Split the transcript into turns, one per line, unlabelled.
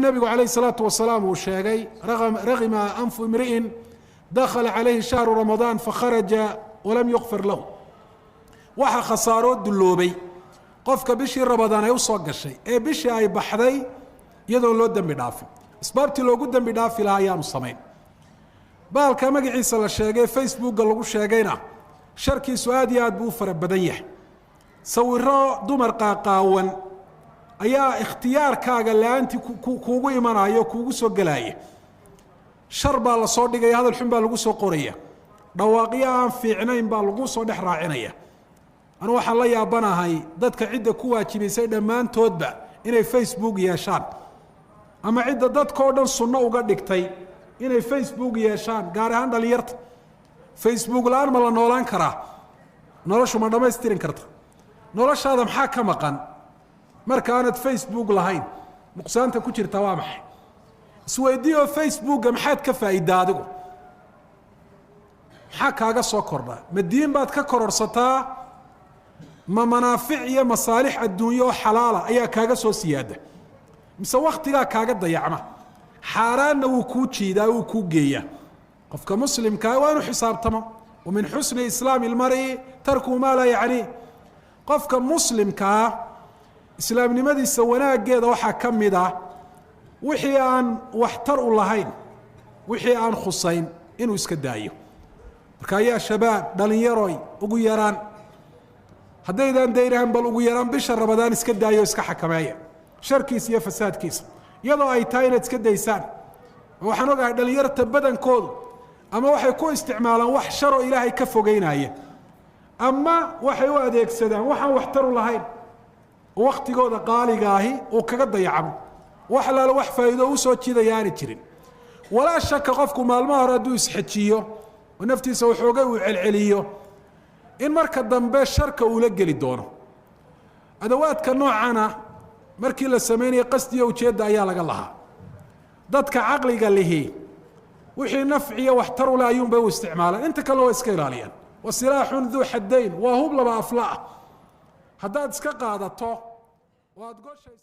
النبي عليه الصلاة والسلام وشاقي رغم أنف امرئ دخل عليه شهر رمضان فخرج ولم يغفر له waxa khasaaro duloobay qofka bishii Ramadaan ay u soo gashay ee bishii ay baxday iyadoo loo dambi dhaafay asbaabtii loogu dambi dhaafi lahaa ayaanu sameyn baalka magaciisa la sheegay Facebook lagu sheegayna sharkiisu aad iyo aad buu fara badan yahay sawiro dumar qaaqaawan ayaa ikhtiyaarkaaga laanti kuugu imanayo kuugu soo galaya shar baa la soo dhigay hadal xun baa lagu soo qoraya dhawaaqyo aan fiicnayn baa lagu soo dhex raacinaya أنا waxaan la yaabanahay dadka cidda ku waajibaysay dhamaantoodba inay Facebook yeeshaan ama cidda dadka oo dhan sunno uga dhigtay inay Facebook yeeshaan gaar ahaan dhalinyarta Facebook laan ma la noolaan karaa noloshu ma dhameystirin karta noloshaada maxaa ka maqan marka aanad Facebook lahayn nuqsaanta ku jirta waa maxay isweydiiyo Facebook maxaad ka faa'iidaa adigu maxaa kaaga soo kordha madiin baad ka kororsataa ما منافع يا مصالح الدنيا حلالة أي كاجا سوسيادة مس وقتها كاجا ضيعنا حاران وكوتشي دا وكوجية قفك مسلم كاوان حساب تمام ومن حسن إسلام المرء تركه ما لا يعني قفك مسلم كا إسلام نمدي سويناه جيدا وحا كمدا وحي عن واحتر اللهين وحي عن خصين إنه يسكدايو كايا شباب دليروي وقيران haddaydan dayrahan bal ugu yaraan bisha Ramadaan iska daayo iska xakameeya sharkiisa iyo fasaadkiisa iyadoo ay tahay inaad iska daysaan waxaan ogahay dhalinyarta badankoodu ama waxay ku isticmaalaan wax sharo Ilaahay ka fogeynaya ama waxay u adeegsadaan waxaan waxtar u lahayn waqtigooda qaaliga ahi oo kaga dayacmo wax la wax faa'iido u soo jiidayaan jirin walaa shaka qofku maalmaha hore haduu isxajiyo oo naftiisa waxooga uu celceliyo in marka dambe sharka uu la geli doono adawaadka noocana markii la sameeyay qasdiyo ujeeda ayaa laga lahaa dadka aqliga lihi wixii nafciyo waxtar u laayun bay u isticmaalaan inta kale oo iska ilaaliyaan wasilahun dhu haddayn wa hub laba aflaa haddaad iska qaadato waad gooshay